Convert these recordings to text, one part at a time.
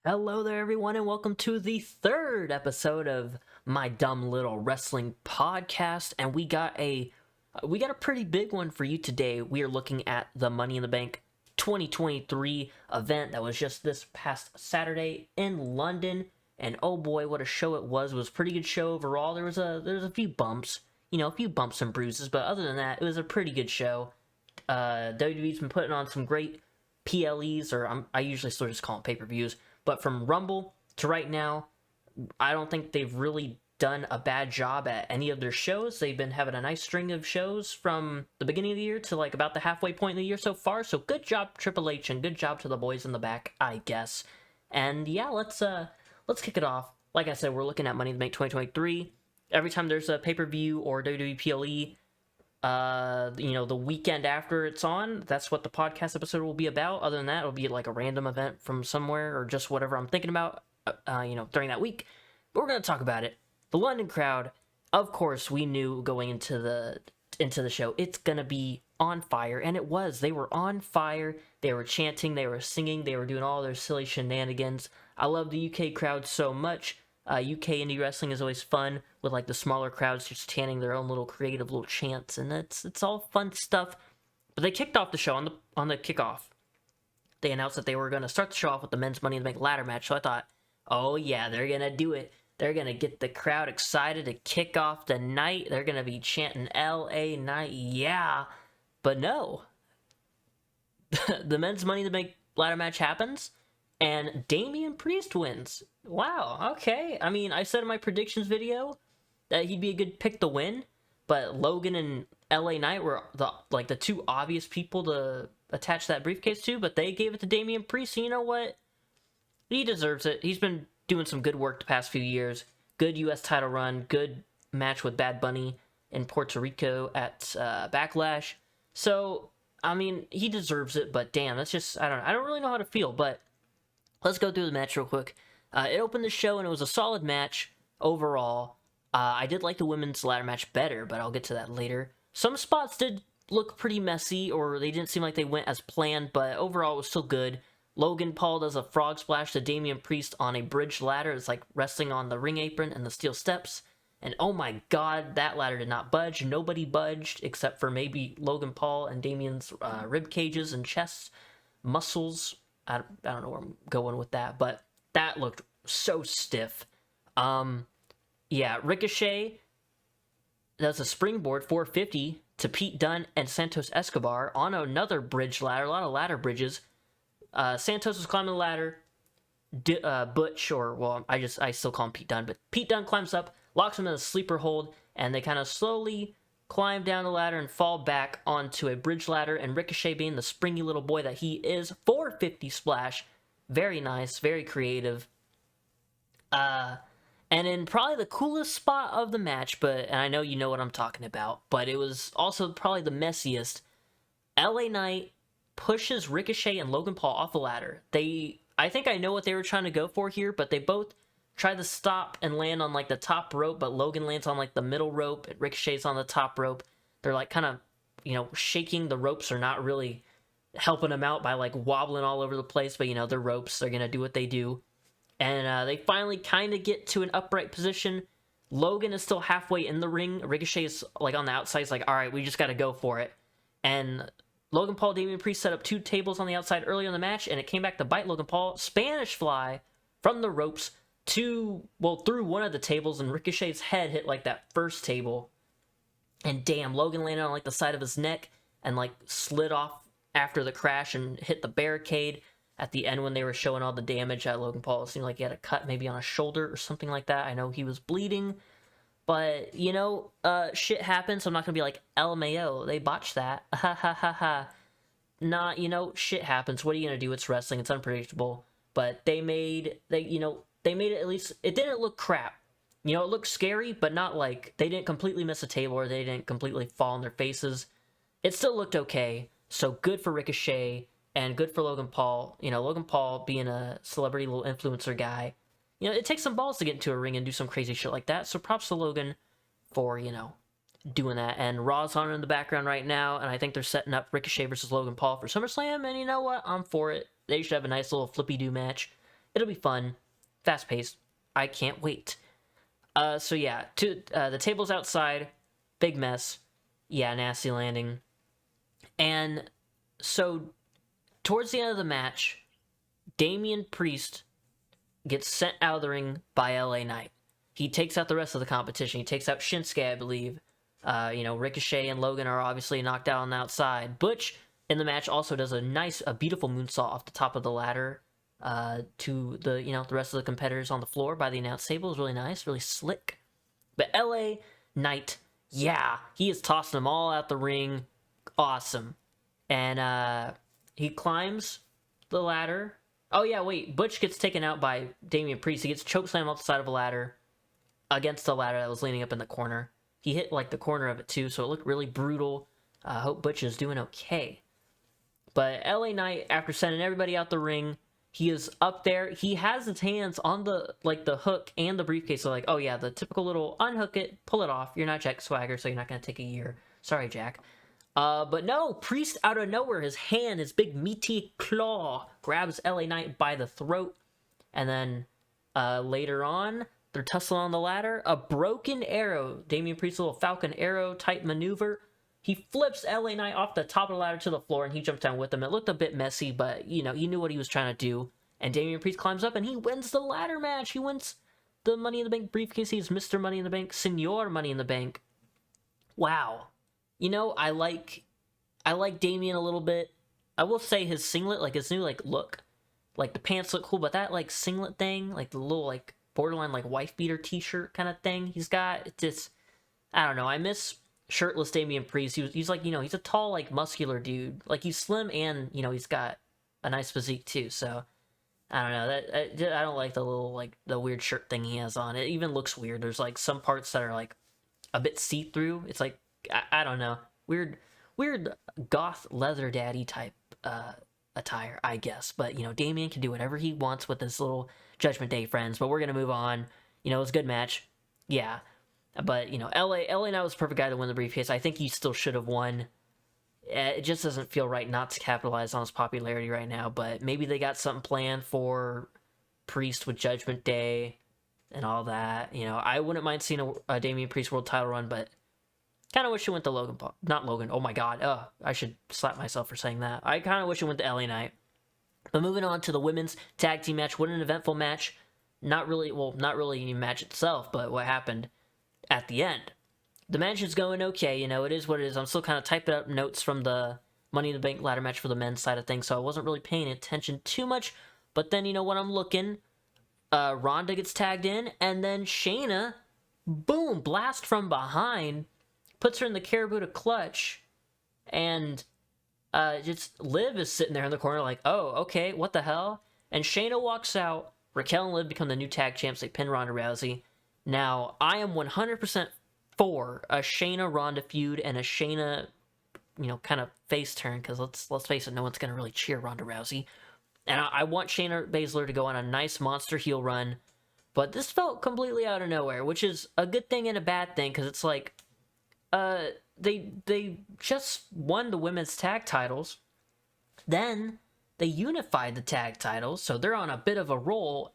Hello there, everyone, and welcome to the third episode of my dumb little wrestling podcast. And we got a pretty big one for you today. We are looking at the Money in the Bank 2023 event that was just this past Saturday in London. And oh boy, what a show it was! It was a pretty good show overall. There was a few bumps, a few bumps and bruises, but other than that, it was a pretty good show. WWE's been putting on some great PLEs, or I usually still just call them pay-per-views. But from Rumble to right now, I don't think they've really done a bad job at any of their shows. They've been having a nice string of shows from the beginning of the year to like about the halfway point of the year so far. So good job, Triple H, and good job to the boys in the back, I guess. And yeah, let's kick it off. Like I said, we're looking at Money in the Bank 2023. Every time there's a pay-per-view or WWE PLE, the weekend after it's on, that's what the podcast episode will be about. Other than that, it'll be like a random event from somewhere or just whatever I'm thinking about, during that week. But we're going to talk about it. The London crowd, of course, we knew going into the show, it's going to be on fire, and it was. They were on fire. They were chanting, they were singing, they were doing all their silly shenanigans. I love the UK crowd so much. UK indie wrestling is always fun with like the smaller crowds just chanting their own little creative little chants, and it's all fun stuff. But they kicked off the show on the kickoff. They announced that they were going to start the show off with the men's Money in the Bank ladder match. So I thought, oh yeah, they're gonna do it. They're gonna get the crowd excited to kick off the night. They're gonna be chanting "LA Night, yeah." But no, the men's Money in the Bank ladder match happens, and Damian Priest wins. Wow, okay. I mean, I said in my predictions video that he'd be a good pick to win, but Logan and LA Knight were the two obvious people to attach that briefcase to, but they gave it to Damian Priest. And you know what? He deserves it. He's been doing some good work the past few years. Good U.S. title run, good match with Bad Bunny in Puerto Rico at Backlash. So, I mean, he deserves it, but damn, that's just, I don't really know how to feel, but let's go through the match real quick. It opened the show, and it was a solid match overall. I did like the women's ladder match better, but I'll get to that later. Some spots did look pretty messy, or they didn't seem like they went as planned, but overall it was still good. Logan Paul does a frog splash to Damian Priest on a bridge ladder. It's like resting on the ring apron and the steel steps. And oh my god, that ladder did not budge. Nobody budged except for maybe Logan Paul and Damian's rib cages and chest muscles. I don't know where I'm going with that, but that looked so stiff. Yeah, Ricochet does a springboard 450 to Pete Dunne and Santos Escobar on another bridge ladder. A lot of ladder bridges. Santos was climbing the ladder. Butch, or well, I still call him Pete Dunne, but Pete Dunne climbs up, locks him in a sleeper hold, and they kind of slowly climb down the ladder and fall back onto a bridge ladder, and Ricochet, being the springy little boy that he is, 450 splash. Very nice, very creative. And in probably the coolest spot of the match, and I know you know what I'm talking about, but it was also probably the messiest. LA Knight pushes Ricochet and Logan Paul off the ladder. I think I know what they were trying to go for here, but they both try to stop and land on like the top rope, but Logan lands on like the middle rope and Ricochet's on the top rope. They're like kind of, shaking the ropes, are not really helping them out by like wobbling all over the place, but they're ropes. They're going to do what they do. And they finally kind of get to an upright position. Logan is still halfway in the ring. Ricochet is like on the outside. He's like, all right, we just got to go for it. And Logan Paul, Damian Priest set up two tables on the outside earlier in the match, and it came back to bite Logan Paul. Spanish fly from the ropes through one of the tables, and Ricochet's head hit like that first table. And damn, Logan landed on like the side of his neck and like slid off after the crash and hit the barricade. At the end, when they were showing all the damage at Logan Paul, it seemed like he had a cut maybe on a shoulder or something like that. I know he was bleeding, but shit happens. So I'm not gonna be like LMAO, they botched that. Ha ha ha ha. Nah, shit happens. What are you gonna do? It's wrestling. It's unpredictable. But they made it, at least. It didn't look crap. It looked scary, but not like they didn't completely miss a table or they didn't completely fall on their faces. It still looked okay. So good for Ricochet. And good for Logan Paul. Logan Paul being a celebrity little influencer guy. It takes some balls to get into a ring and do some crazy shit like that. So props to Logan for, doing that. And Raw's on in the background right now. And I think they're setting up Ricochet versus Logan Paul for SummerSlam. And you know what? I'm for it. They should have a nice little flippy-do match. it'll be fun, fast paced. I can't wait. So yeah, the table's outside, big mess. Yeah, nasty landing. And so towards the end of the match, Damian Priest gets sent out of the ring by LA Knight. He takes out the rest of the competition. He takes out Shinsuke, I believe. Ricochet and Logan are obviously knocked out on the outside. Butch in the match also does a beautiful moonsault off the top of the ladder to the rest of the competitors on the floor by the announce table. It was really nice, really slick. But LA Knight, yeah, he is tossing them all out the ring. Awesome. And he climbs the ladder. Oh yeah, wait, Butch gets taken out by Damian Priest. He gets chokeslammed off the side of a ladder against the ladder that was leaning up in the corner. He hit like the corner of it too, so it looked really brutal. I hope Butch is doing okay. But LA Knight, after sending everybody out the ring, he is up there. He has his hands on the hook and the briefcase. So like, oh yeah, the typical little unhook it, pull it off. You're not Jack Swagger, so you're not going to take a year. Sorry, Jack. But no, Priest out of nowhere, his hand, his big meaty claw, grabs LA Knight by the throat. And then later on, they're tussling on the ladder. A broken arrow, Damian Priest's little Falcon arrow type maneuver. He flips LA Knight off the top of the ladder to the floor, and he jumps down with him. It looked a bit messy, but, he knew what he was trying to do. And Damian Priest climbs up, and he wins the ladder match. He wins the Money in the Bank briefcase. He's Mr. Money in the Bank, Senor Money in the Bank. Wow. I like Damian a little bit. I will say his singlet, like his new look, like the pants look cool, but that singlet thing, like the little borderline wife beater t-shirt kind of thing he's got, it's just, I don't know. I miss shirtless Damian Priest. He's he's a tall muscular dude. He's slim and he's got a nice physique too. So I don't know, I don't like the little the weird shirt thing he has on. It even looks weird. There's some parts that are a bit see-through. It's I don't know, weird goth leather daddy type attire, I guess. But Damian can do whatever he wants with his little Judgment Day friends. But we're gonna move on. It was a good match, yeah. But LA Knight was the perfect guy to win the briefcase. I think he still should have won. It just doesn't feel right not to capitalize on his popularity right now. But maybe they got something planned for Priest with Judgment Day and all that. I wouldn't mind seeing a Damian Priest world title run, but kind of wish it went to Logan Paul. Not Logan. Oh my god. I should slap myself for saying that. I kind of wish it went to LA Knight. But moving on to the women's tag team match. What an eventful match. Not really any match itself, but what happened at the end. The match is going okay. It is what it is. I'm still kind of typing up notes from the Money in the Bank ladder match for the men's side of things, so I wasn't really paying attention too much. But then, when I'm looking, Ronda gets tagged in, and then Shayna, boom, blast from behind, puts her in the Caribou clutch, and just Liv is sitting there in the corner oh, okay, what the hell? And Shayna walks out. Raquel and Liv become the new tag champs. They pin Ronda Rousey. Now, I am 100% for a Shayna-Ronda feud and a Shayna, kind of face turn, because let's face it, no one's going to really cheer Ronda Rousey. And I want Shayna Baszler to go on a nice monster heel run, but this felt completely out of nowhere, which is a good thing and a bad thing, because it's they just won the women's tag titles, then they unified the tag titles, so they're on a bit of a roll,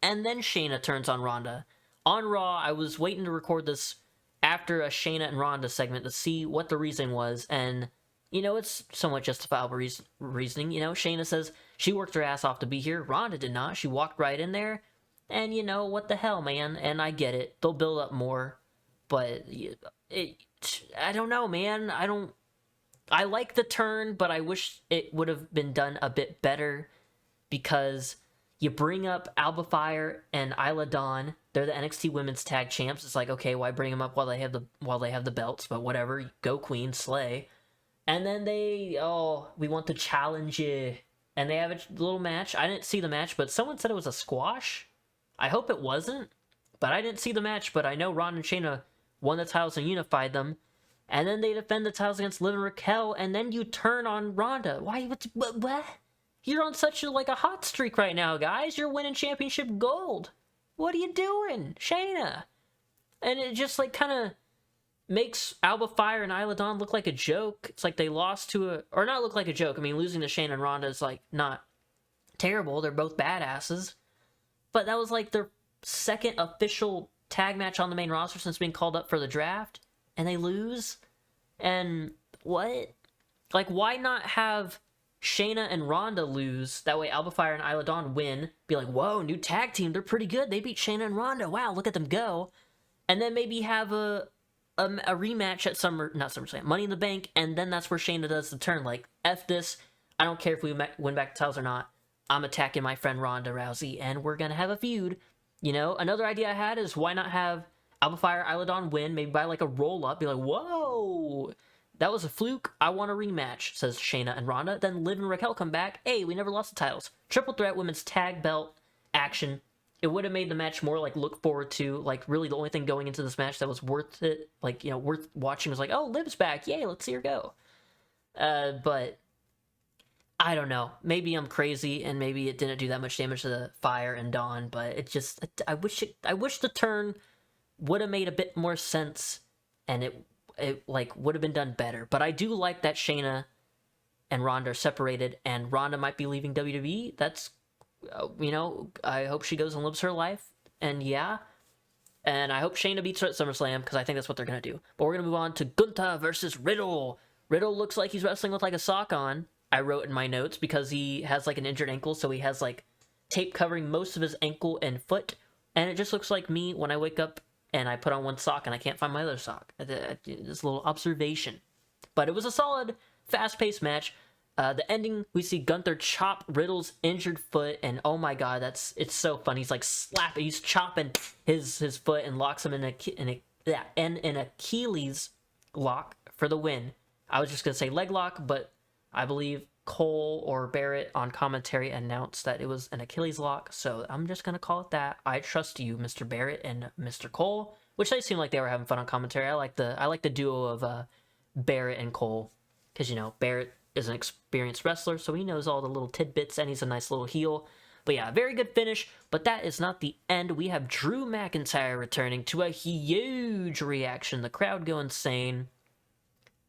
and then Shayna turns on Ronda. On Raw, I was waiting to record this after a Shayna and Ronda segment to see what the reason was, and, it's somewhat justifiable reasoning. Shayna says she worked her ass off to be here. Ronda did not. She walked right in there, and, what the hell, man? And I get it. They'll build up more, but I don't know, man. I like the turn, but I wish it would have been done a bit better, because you bring up Alba Fire and Isla Dawn. They're the NXT Women's Tag Champs. It's okay, why bring them up while they have the belts? But whatever, go Queen, slay. And then we want to challenge you, and they have a little match. I didn't see the match, but someone said it was a squash. I hope it wasn't, but I didn't see the match. But I know Ron and Shayna won the titles and unified them. And then they defend the titles against Liv and Raquel, and then you turn on Ronda. Why? What? You're on such a hot streak right now, guys. You're winning championship gold. What are you doing, Shayna? And it just kind of makes Alba Fire and Isla Dawn look like a joke. It's they lost or not look like a joke. I mean, losing to Shayna and Ronda is not terrible. They're both badasses. but that was like their second official tag match on the main roster since being called up for the draft, and they lose. And what? Like, why not have Shayna and Ronda lose? That way Alba Fire and Isla Dawn win. Be like, whoa, new tag team. They're pretty good. They beat Shayna and Ronda. Wow, look at them go. And then maybe have a rematch at not SummerSlam, Money in the Bank, and then that's where Shayna does the turn. Like, F this. I don't care if we win back the titles or not. I'm attacking my friend Ronda Rousey, and we're going to have a feud. You know, another idea I had is why not have Alba Fire, Isla Dawn win, maybe by like a roll-up, be like, whoa, that was a fluke, I want a rematch, says Shayna and Ronda. Then Liv and Raquel come back, hey, we never lost the titles. Triple threat women's tag belt action. It would have made the match more like look forward to, like really the only thing going into this match that was worth it, like, you know, worth watching was like, oh, Liv's back, yay, let's see her go. But I don't know. Maybe I'm crazy, and maybe it didn't do that much damage to the Fire and Dawn, but it just, I wish the turn would have made a bit more sense, and it like would have been done better. But I do like that Shayna and Ronda are separated, and Ronda might be leaving WWE. That's, you know, I hope she goes and lives her life, and yeah. And I hope Shayna beats her at SummerSlam, because I think that's what they're going to do. But we're going to move on to Gunther versus Riddle. Riddle looks like he's wrestling with like a sock on, I wrote in my notes, because he has like an injured ankle, so he has like tape covering most of his ankle and foot, and it just looks like me when I wake up and I put on one sock and I can't find my other sock. Just a little observation. But it was a solid, fast-paced match. The ending, we see Gunther chop Riddle's injured foot, and oh my god, it's so fun. He's like slapping, he's chopping his foot and locks him in an Achilles lock for the win. I was just gonna say leg lock, but I believe Cole or Barrett on commentary announced that it was an Achilles lock, so I'm just going to call it that. I trust you, Mr. Barrett and Mr. Cole, which they seem like they were having fun on commentary. I like the duo of Barrett and Cole, because, you know, Barrett is an experienced wrestler, so he knows all the little tidbits, and he's a nice little heel. But yeah, very good finish, but that is not the end. We have Drew McIntyre returning to a huge reaction. The crowd go insane.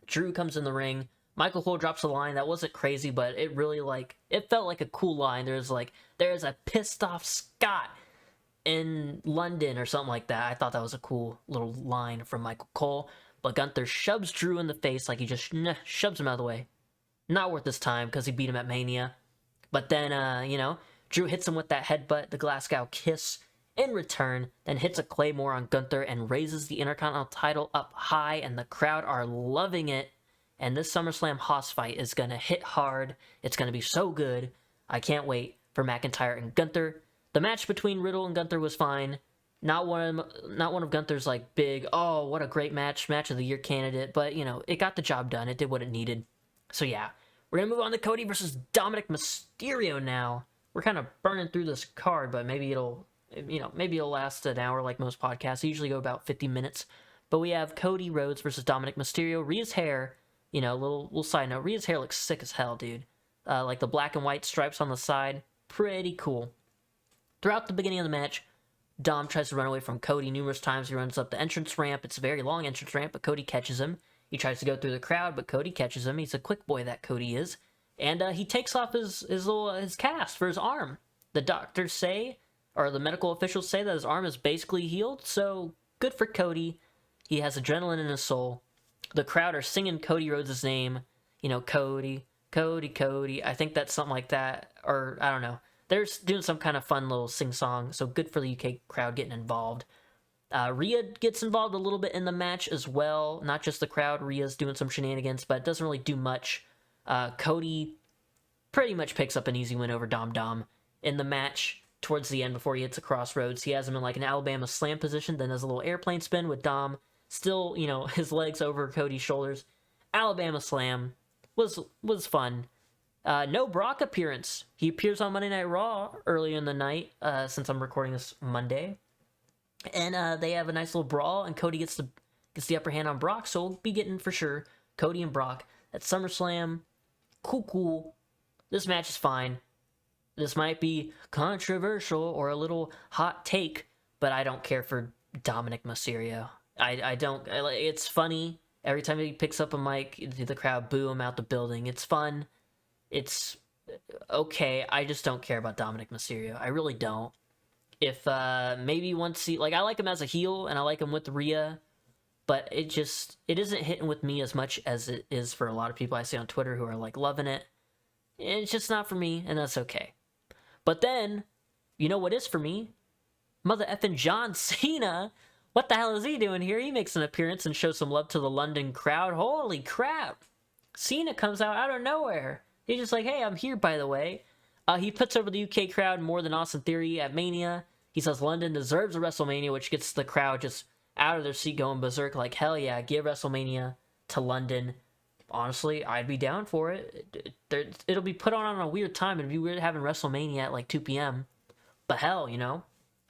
Drew comes in the ring. Michael Cole drops a line that wasn't crazy, but it really, like, it felt like a cool line. There's a pissed off Scot in London or something like that. I thought that was a cool little line from Michael Cole. But Gunther shoves Drew in the face, like he just shoves him out of the way. Not worth his time, because he beat him at Mania. But then, you know, Drew hits him with that headbutt, the Glasgow kiss, in return, then hits a Claymore on Gunther and raises the Intercontinental title up high, and the crowd are loving it. And this SummerSlam Hoss fight is going to hit hard. It's going to be so good. I can't wait for McIntyre and Gunther. The match between Riddle and Gunther was fine. Not one of Gunther's like big, oh, what a great match of the year candidate. But, you know, it got the job done. It did what it needed. So, yeah. We're going to move on to Cody versus Dominic Mysterio now. We're kind of burning through this card, but maybe it'll last an hour like most podcasts. They usually go about 50 minutes. But we have Cody Rhodes versus Dominic Mysterio. Rhea's hair, you know, little side note, Rhea's hair looks sick as hell, dude. Like the black and white stripes on the side, pretty cool. Throughout the beginning of the match, Dom tries to run away from Cody numerous times. He runs up the entrance ramp. It's a very long entrance ramp, but Cody catches him. He tries to go through the crowd, but Cody catches him. He's a quick boy, that Cody is. And he takes off his cast for his arm. The doctors say, or the medical officials say, that his arm is basically healed, so good for Cody. He has adrenaline in his soul. The crowd are singing Cody Rhodes' name. You know, Cody, Cody, Cody. I think that's something like that. Or, I don't know. They're doing some kind of fun little sing-song, so good for the UK crowd getting involved. Rhea gets involved a little bit in the match as well. Not just the crowd. Rhea's doing some shenanigans, but it doesn't really do much. Cody pretty much picks up an easy win over Dom Dom in the match towards the end before he hits a crossroads. He has him in like an Alabama slam position, then does a little airplane spin with Dom. Still, you know, his legs over Cody's shoulders. Alabama slam was fun. No Brock appearance. He appears on Monday Night Raw earlier in the night, since I'm recording this Monday. And they have a nice little brawl, and Cody gets the upper hand on Brock, so we'll be getting, for sure, Cody and Brock at SummerSlam. Cool. This match is fine. This might be controversial or a little hot take, but I don't care for Dominic Mysterio. I don't. It's funny. Every time he picks up a mic, the crowd boo him out the building. It's fun. It's okay. I just don't care about Dominic Mysterio. I really don't. If maybe once he, like, I like him as a heel and I like him with Rhea, but it isn't hitting with me as much as it is for a lot of people I see on Twitter who are like loving it. It's just not for me, and that's okay. But then, you know what is for me? Mother effing John Cena. What the hell is he doing here? He makes an appearance and shows some love to the London crowd. Holy crap. Cena comes out of nowhere. He's just like, hey, I'm here, by the way. He puts over the UK crowd more than Austin Theory at Mania. He says London deserves a WrestleMania, which gets the crowd just out of their seat going berserk. Like, hell yeah, give WrestleMania to London. Honestly, I'd be down for it. It'll be put on a weird time. It'd be weird having WrestleMania at like 2 p.m. But hell, you know,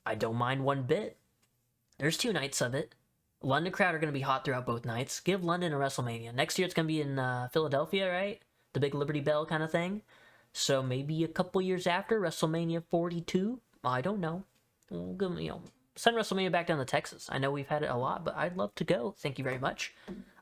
I don't mind one bit. There's 2 nights of it. London crowd are going to be hot throughout both nights. Give London a WrestleMania. Next year it's going to be in Philadelphia, right? The big Liberty Bell kind of thing. So maybe a couple years after WrestleMania 42. I don't know. Send WrestleMania back down to Texas. I know we've had it a lot, but I'd love to go. Thank you very much.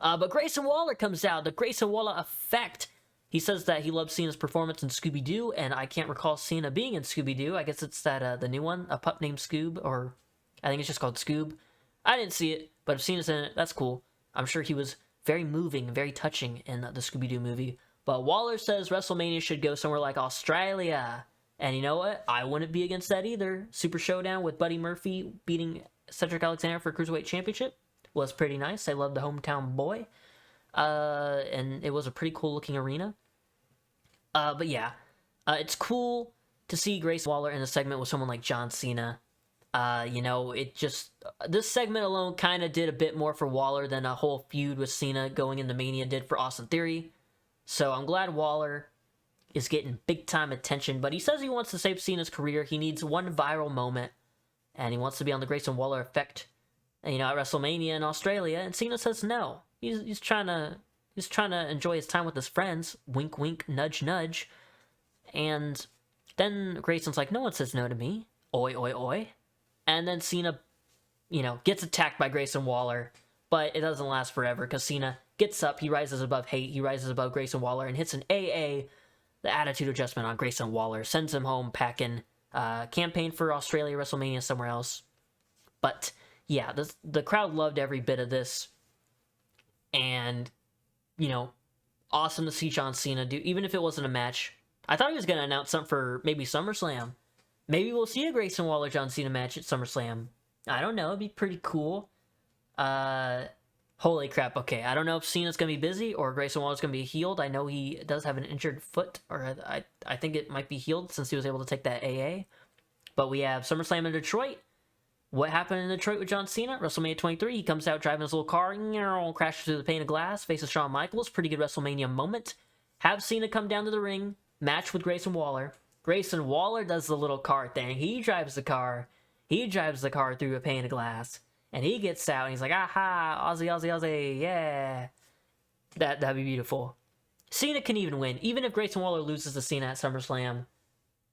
But Grayson Waller comes out. The Grayson Waller effect. He says that he loves Cena's performance in Scooby-Doo, and I can't recall Cena being in Scooby-Doo. I guess it's that the new one, a pup named Scoob, or I think it's just called Scoob. I didn't see it, but if Cena's in it, that's cool. I'm sure he was very moving, very touching in the Scooby-Doo movie. But Waller says WrestleMania should go somewhere like Australia. And you know what? I wouldn't be against that either. Super Showdown with Buddy Murphy beating Cedric Alexander for Cruiserweight Championship was pretty nice. I love the hometown boy. And it was a pretty cool looking arena. But yeah, it's cool to see Grace Waller in a segment with someone like John Cena. This segment alone kind of did a bit more for Waller than a whole feud with Cena going into Mania did for Austin Theory. So I'm glad Waller is getting big time attention, but he says he wants to save Cena's career. He needs one viral moment, and he wants to be on the Grayson Waller effect, at WrestleMania in Australia. And Cena says no. He's trying to enjoy his time with his friends. Wink, wink, nudge, nudge. And then Grayson's like, no one says no to me. Oi, oi, oi. And then Cena, gets attacked by Grayson Waller, but it doesn't last forever because Cena gets up. He rises above hate. He rises above Grayson Waller and hits an AA. The attitude adjustment on Grayson Waller sends him home packing. Campaign for Australia, WrestleMania, somewhere else. But yeah, the crowd loved every bit of this. And, awesome to see John Cena do, even if it wasn't a match. I thought he was going to announce something for maybe SummerSlam. Maybe we'll see a Grayson Waller John Cena match at SummerSlam. I don't know. It'd be pretty cool. Holy crap. Okay, I don't know if Cena's going to be busy or Grayson Waller's going to be healed. I know he does have an injured foot, or I think it might be healed since he was able to take that AA. But we have SummerSlam in Detroit. What happened in Detroit with John Cena? WrestleMania 23, he comes out driving his little car, crashes through the pane of glass, faces Shawn Michaels. Pretty good WrestleMania moment. Have Cena come down to the ring, match with Grayson Waller. Grayson Waller does the little car thing. He drives the car. He drives the car through a pane of glass. And he gets out and he's like, aha, Aussie, Aussie, Aussie, yeah. That'd be beautiful. Cena can even win. Even if Grayson Waller loses to Cena at SummerSlam,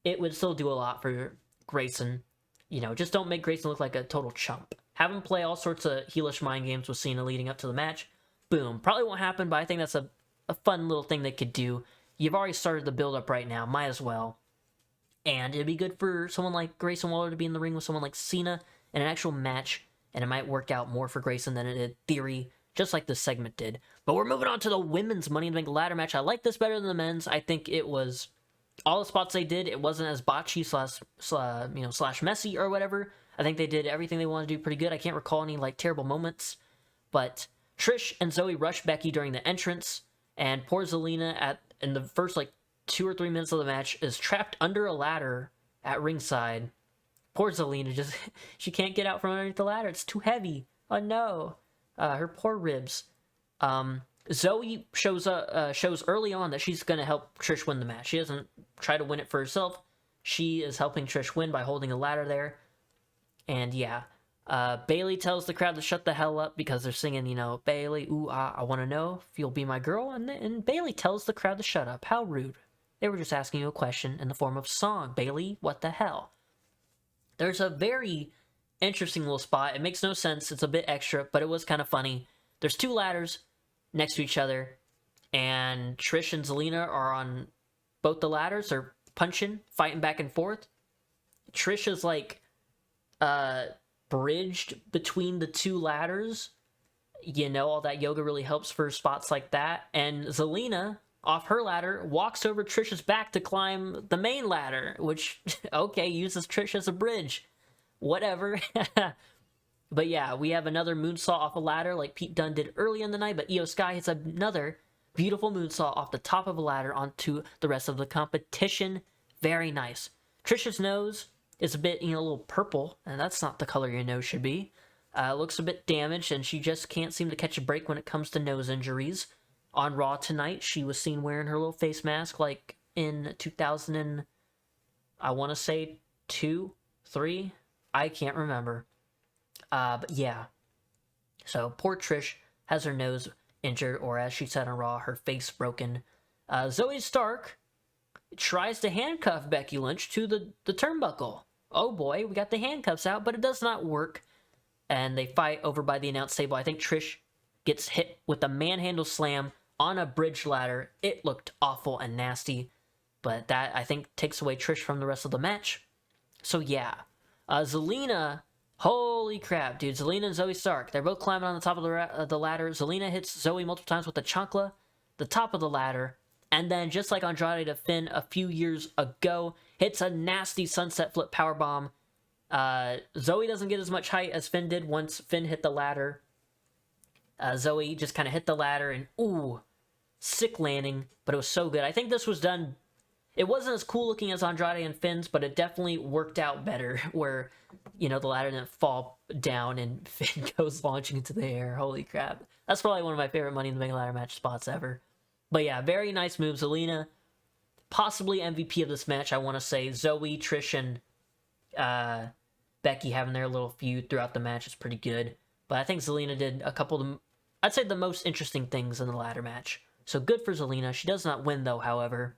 it would still do a lot for Grayson. Just don't make Grayson look like a total chump. Have him play all sorts of heelish mind games with Cena leading up to the match. Boom. Probably won't happen, but I think that's a fun little thing they could do. You've already started the build-up right now. Might as well. And it'd be good for someone like Grayson Waller to be in the ring with someone like Cena in an actual match. And it might work out more for Grayson than it did Theory, just like this segment did. But we're moving on to the women's Money in the Bank ladder match. I like this better than the men's. I think it was all the spots they did. It wasn't as botchy slash messy or whatever. I think they did everything they wanted to do pretty good. I can't recall any terrible moments. But Trish and Zoe rush Becky during the entrance, and poor Zelina in the first 2 or 3 minutes of the match is trapped under a ladder at ringside. Poor Zelina, she can't get out from underneath the ladder. It's too heavy. Oh no. Her poor ribs. Zoe shows early on that she's going to help Trish win the match. She doesn't try to win it for herself. She is helping Trish win by holding a ladder there. And yeah, Bayley tells the crowd to shut the hell up because they're singing, Bayley, ooh, I want to know if you'll be my girl. And Bayley tells the crowd to shut up. How rude. They were just asking you a question in the form of song. Bayley, what the hell? There's a very interesting little spot. It makes no sense. It's a bit extra, but it was kind of funny. There's 2 ladders next to each other, and Trish and Zelina are on both the ladders. They're punching, fighting back and forth. Trish is uh, bridged between the two ladders. You know, all that yoga really helps for spots like that. And Zelina, off her ladder, walks over Trish's back to climb the main ladder, which, okay, uses Trish as a bridge. Whatever. But yeah, we have another moonsault off a ladder like Pete Dunne did early in the night, but Io Sky hits another beautiful moonsault off the top of a ladder onto the rest of the competition. Very nice. Trish's nose is a bit, a little purple, and that's not the color your nose should be. Looks a bit damaged, and she just can't seem to catch a break when it comes to nose injuries. On Raw tonight, she was seen wearing her little face mask like in 2000 and, I want to say 2, 3? I can't remember. But yeah. So poor Trish has her nose injured, or as she said on Raw, her face broken. Zoe Stark tries to handcuff Becky Lynch to the turnbuckle. Oh boy, we got the handcuffs out, but it does not work. And they fight over by the announce table. I think Trish gets hit with a manhandle slam on a bridge ladder. It looked awful and nasty, but that, I think, takes away Trish from the rest of the match. So yeah. Zelina, holy crap, dude. Zelina and Zoe Stark, they're both climbing on the top of the ladder. Zelina hits Zoe multiple times with the chancla, the top of the ladder, and then just like Andrade to Finn a few years ago, hits a nasty sunset flip powerbomb. Zoe doesn't get as much height as Finn did once Finn hit the ladder. Zoe just kind of hit the ladder and, ooh, sick landing, but it was so good. I think this was done, it wasn't as cool looking as Andrade and Finn's, but it definitely worked out better where, the ladder didn't fall down and Finn goes launching into the air. Holy crap. That's probably one of my favorite Money in the Bank ladder match spots ever. But yeah, very nice move. Zelina, possibly MVP of this match, I want to say. Zoe, Trish, and Becky having their little feud throughout the match is pretty good. But I think Zelina did a couple of, I'd say, the most interesting things in the ladder match. So good for Zelina. She does not win, though, however,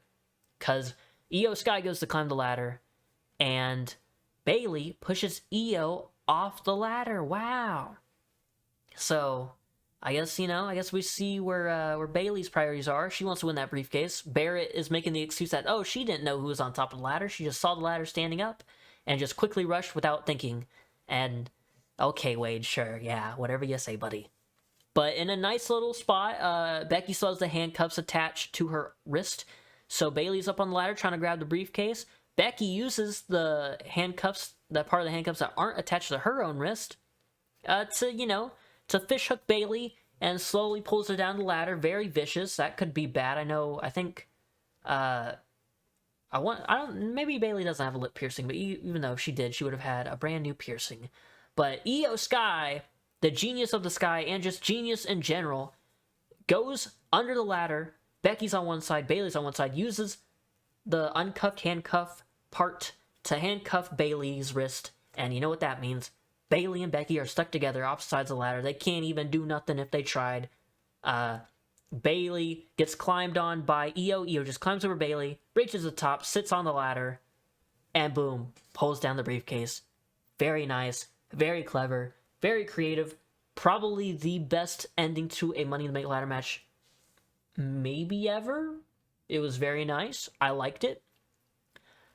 because Io Sky goes to climb the ladder, and Bayley pushes Io off the ladder. Wow. So I guess we see where Bayley's priorities are. She wants to win that briefcase. Barrett is making the excuse that, oh, she didn't know who was on top of the ladder. She just saw the ladder standing up and just quickly rushed without thinking. And okay, Wade, sure, yeah, whatever you say, buddy. But in a nice little spot, Becky still has the handcuffs attached to her wrist. So Bayley's up on the ladder trying to grab the briefcase. Becky uses the handcuffs, that part of the handcuffs that aren't attached to her own wrist, to fishhook Bayley and slowly pulls her down the ladder. Very vicious. That could be bad. Maybe Bayley doesn't have a lip piercing, but even though she did, she would have had a brand new piercing. But Io Sky, the genius of the sky, and just genius in general, goes under the ladder. Becky's on one side, Bayley's on one side, uses the uncuffed handcuff part to handcuff Bayley's wrist, and you know what that means. Bayley and Becky are stuck together opposite sides of the ladder. They can't even do nothing if they tried. Bayley gets climbed on by Io. Io just climbs over Bayley, reaches the top, sits on the ladder, and boom, pulls down the briefcase. Very nice, very clever, very creative. Probably the best ending to a Money in the Bank ladder match maybe ever. It was very nice. I liked it.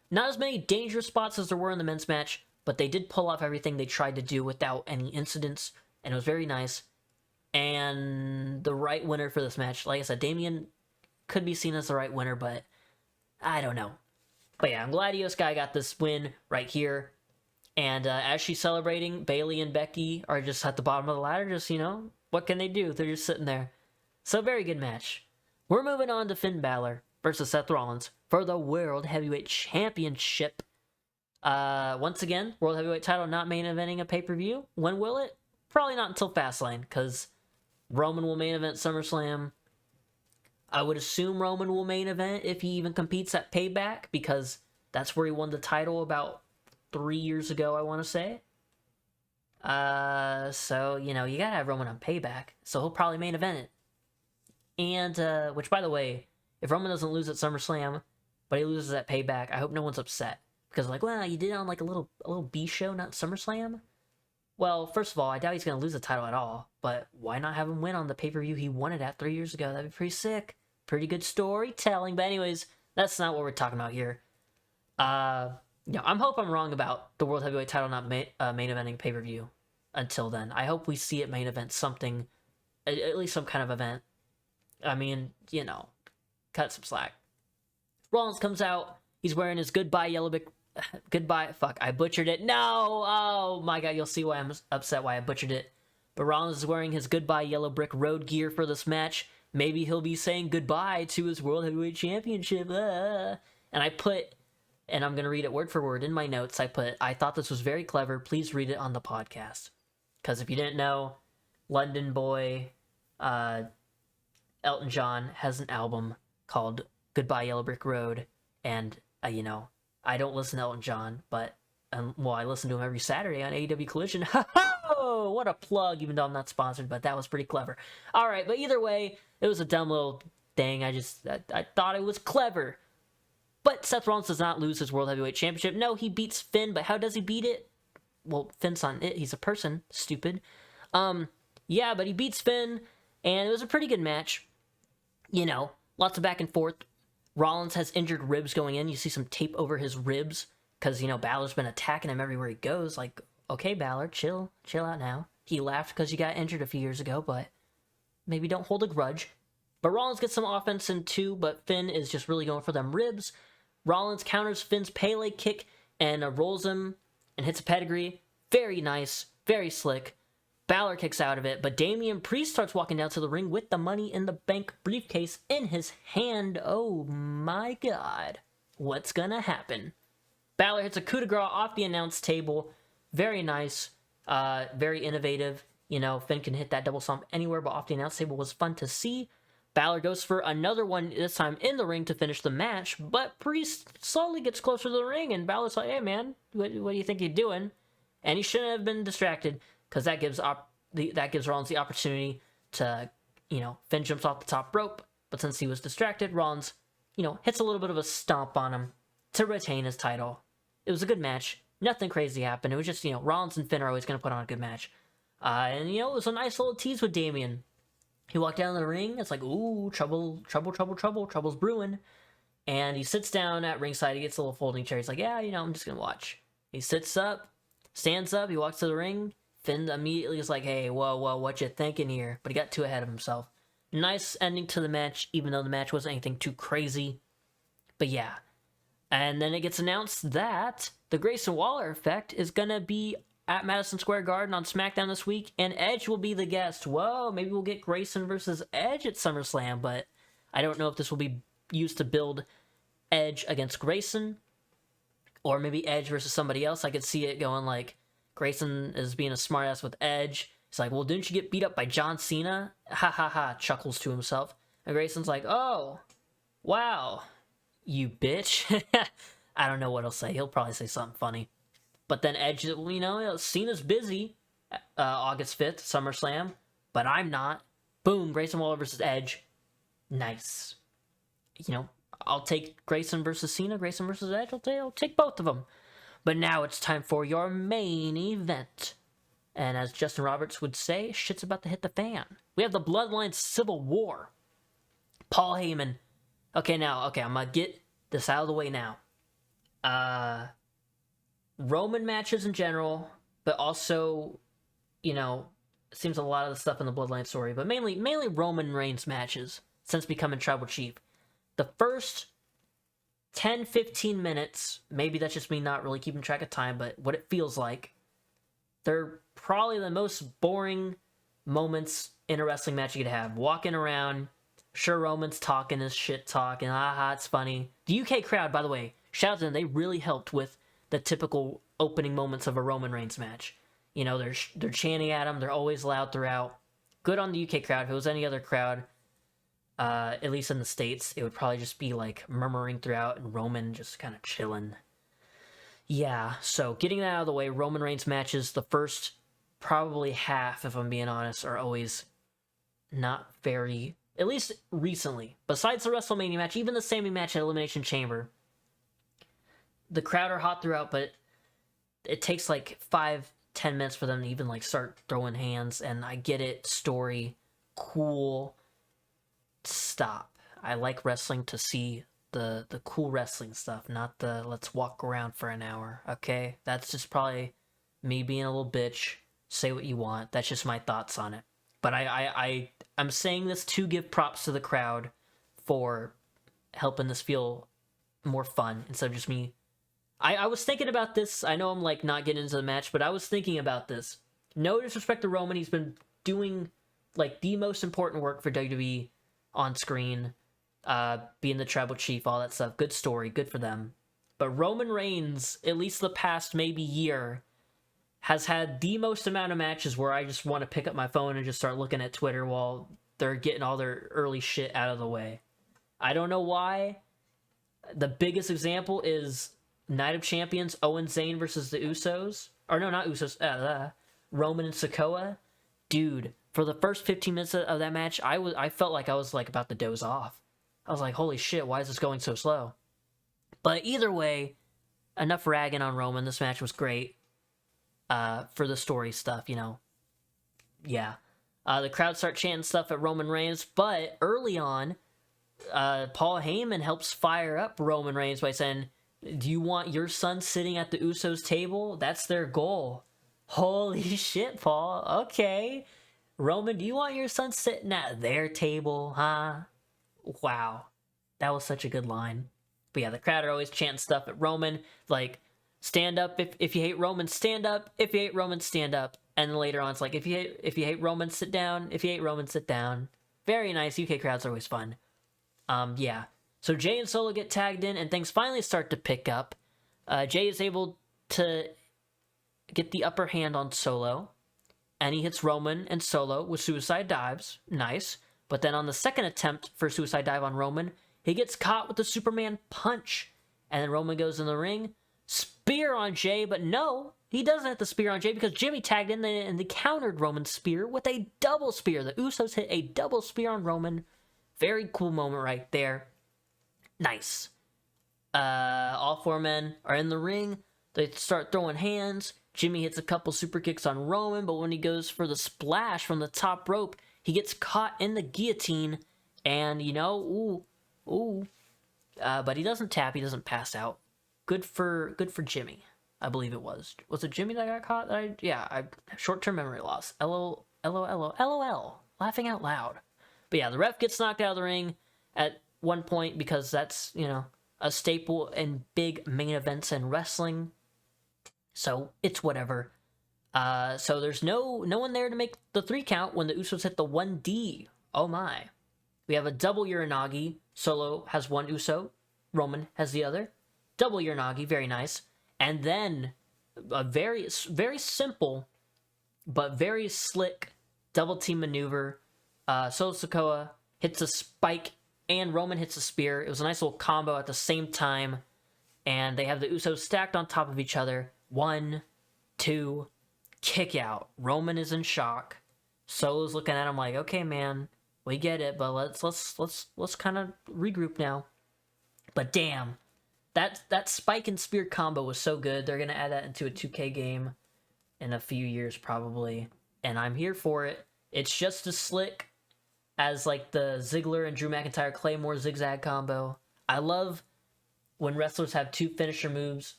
Not as many dangerous spots as there were in the men's match, but they did pull off everything they tried to do without any incidents, and it was very nice. And the right winner for this match, like I said, Damian could be seen as the right winner, but I don't know. But yeah, I'm glad Io Sky got this win right here. And as she's celebrating, Bayley and Becky are just at the bottom of the ladder, just, what can they do? They're just sitting there. So very good match. We're moving on to Finn Balor versus Seth Rollins for the World Heavyweight Championship. Once again, World Heavyweight title not main eventing a pay-per-view. When will it? Probably not until Fastlane, because Roman will main event SummerSlam. I would assume Roman will main event if he even competes at Payback, because that's where he won the title about 3 years ago, I want to say. So, you gotta have Roman on Payback, so he'll probably main event it. And, which, by the way, if Roman doesn't lose at SummerSlam, but he loses at Payback, I hope no one's upset. Because, well, you did it on, a little B show, not SummerSlam? Well, first of all, I doubt he's going to lose the title at all, but why not have him win on the pay-per-view he won it at 3 years ago? That'd be pretty sick. Pretty good storytelling, but anyways, that's not what we're talking about here. Yeah, I hope I'm wrong about the World Heavyweight title not main eventing pay-per-view until then. I hope we see it main event something, at least some kind of event. I mean, cut some slack. Rollins comes out. He's wearing his goodbye yellow brick. Goodbye. Fuck, I butchered it. No! Oh my god, you'll see why I'm upset why I butchered it. But Rollins is wearing his goodbye yellow brick road gear for this match. Maybe he'll be saying goodbye to his World Heavyweight Championship. And I put, and I'm going to read it word for word in my notes, I thought this was very clever. Please read it on the podcast. Because if you didn't know, London Boy, Elton John has an album called Goodbye Yellow Brick Road. And, I don't listen to Elton John, but, I listen to him every Saturday on AEW Collision. Oh, what a plug, even though I'm not sponsored, but that was pretty clever. All right, but either way, it was a dumb little thing. I thought it was clever. But Seth Rollins does not lose his World Heavyweight Championship. No, he beats Finn, but how does he beat it? Well, Finn's not it. He's a person. Stupid. Yeah, but he beats Finn, and it was a pretty good match. Lots of back and forth. Rollins has injured ribs going in. You see some tape over his ribs because, Balor's been attacking him everywhere he goes. Like, okay, Balor, chill out now. He laughed because you got injured a few years ago, but maybe don't hold a grudge. But Rollins gets some offense in too, but Finn is just really going for them ribs. Rollins counters Finn's Pele kick and rolls him and hits a pedigree. Very nice, very slick. Balor kicks out of it, but Damian Priest starts walking down to the ring with the Money in the Bank briefcase in his hand. Oh my god. What's gonna happen? Balor hits a coup de grace off the announce table. Very nice. Very innovative. Finn can hit that double stomp anywhere, but off the announce table was fun to see. Balor goes for another one, this time in the ring to finish the match, but Priest slowly gets closer to the ring, and Balor's like, hey man, what do you think you're doing? And he shouldn't have been distracted, because that gives Rollins the opportunity to, Finn jumps off the top rope, but since he was distracted, Rollins, hits a little bit of a stomp on him to retain his title. It was a good match. Nothing crazy happened. It was just, Rollins and Finn are always going to put on a good match. And, it was a nice little tease with Damian. He walked down the ring. It's like, ooh, trouble's brewing. And he sits down at ringside. He gets a little folding chair. He's like, yeah, I'm just going to watch. He sits up, stands up. He walks to the ring. Finn immediately is like, hey, whoa, what you thinking here? But he got too ahead of himself. Nice ending to the match, even though the match wasn't anything too crazy. But yeah. And then it gets announced that the Grayson Waller effect is going to be at Madison Square Garden on SmackDown this week, and Edge will be the guest. Whoa, maybe we'll get Grayson versus Edge at SummerSlam, but I don't know if this will be used to build Edge against Grayson, or maybe Edge versus somebody else. I could see it going like, Grayson is being a smartass with Edge. He's like, well, didn't you get beat up by John Cena? Ha ha ha, chuckles to himself. And Grayson's like, oh, wow, you bitch. I don't know what he'll say. He'll probably say something funny. But then Edge, Cena's busy August 5th, SummerSlam, but I'm not. Boom, Grayson Waller versus Edge. Nice. I'll take Grayson versus Cena, Grayson versus Edge. I'll take both of them. But now it's time for your main event. And as Justin Roberts would say, shit's about to hit the fan. We have the Bloodline Civil War. Paul Heyman. Okay, I'm going to get this out of the way now. Roman matches in general, but also, it seems a lot of the stuff in the Bloodline story, but mainly Roman Reigns matches since becoming Tribal Chief. The first 10-15 minutes, maybe that's just me not really keeping track of time, but what it feels like, they're probably the most boring moments in a wrestling match you could have. Walking around, sure, Roman's talking his shit talk, and it's funny. The UK crowd, by the way, shout out to them, they really helped with the typical opening moments of a Roman Reigns match. They're chanting at him, they're always loud throughout. Good on the UK crowd. If it was any other crowd, at least in the States, it would probably just be like murmuring throughout and Roman just kind of chilling. Yeah, so getting that out of the way, Roman Reigns matches, the first probably half, if I'm being honest, are always not very, at least recently. Besides the WrestleMania match, even the Sami match at Elimination Chamber, the crowd are hot throughout, but it takes like 5-10 minutes for them to even like start throwing hands, and I get it, story, cool, stop. I like wrestling to see the cool wrestling stuff, not the let's walk around for an hour. Okay, that's just probably me being a little bitch. Say what you want. That's just my thoughts on it. But I'm saying this to give props to the crowd for helping this feel more fun instead of just me. I was thinking about this. I know I'm like not getting into the match, but I was thinking about this. No disrespect to Roman, he's been doing like the most important work for WWE on screen, being the tribal chief, all that stuff. Good story, good for them. But Roman Reigns, at least the past maybe year, has had the most amount of matches where I just want to pick up my phone and just start looking at Twitter while they're getting all their early shit out of the way. I don't know why. The biggest example is Night of Champions, Owen Zayn versus the Usos. Or no, not Usos, Roman and Sikoa. Dude, for the first 15 minutes of that match, I felt like I was like about to doze off. I was like, holy shit, why is this going so slow? But either way, enough ragging on Roman. This match was great. For the story stuff, you know. Yeah. The crowd start chanting stuff at Roman Reigns, but early on, Paul Heyman helps fire up Roman Reigns by saying, do you want your son sitting at the Usos table? That's their goal. Holy shit, Paul. Okay. Roman, do you want your son sitting at their table, huh? Wow. That was such a good line. But yeah, the crowd are always chanting stuff at Roman, like, stand up if you hate Roman, stand up. If you hate Roman, stand up. And then later on, it's like, if you hate Roman, sit down. If you hate Roman, sit down. Very nice. UK crowds are always fun. Yeah. So Jay and Solo get tagged in, and things finally start to pick up. Jay is able to get the upper hand on Solo, and he hits Roman and Solo with suicide dives. Nice. But then on the second attempt for suicide dive on Roman, he gets caught with the Superman punch. And then Roman goes in the ring, spear on Jay, but no, he doesn't hit the spear on Jay because Jimmy tagged in and they countered Roman's spear with a double spear. The Usos hit a double spear on Roman. Very cool moment right there. Nice. All four men are in the ring. They start throwing hands. Jimmy hits a couple super kicks on Roman, but when he goes for the splash from the top rope, he gets caught in the guillotine, and, you know, but he doesn't tap, he doesn't pass out. Good for Jimmy, I believe it was. Was it Jimmy that got caught? Short-term memory loss. LOL, laughing out loud. But yeah, the ref gets knocked out of the ring at one point because that's, you know, a staple in big main events in wrestling. So it's whatever. So there's no one there to make the 3 count when the Usos hit the 1D. Oh my. We have a double Uranagi. Solo has one Uso. Roman has the other. Double Uranagi, very nice. And then a very, very simple but very slick double team maneuver. Solo Sikoa hits a spike and Roman hits a spear. It was a nice little combo at the same time. And they have the Usos stacked on top of each other. 1, 2, kick out. Roman is in shock. Solo's looking at him like, okay, man, we get it, but let's kind of regroup now. But damn, that spike and spear combo was so good. They're gonna add that into a 2K game in a few years probably, and I'm here for it. It's just as slick as like the Ziggler and Drew McIntyre Claymore zigzag combo. I love when wrestlers have 2 finisher moves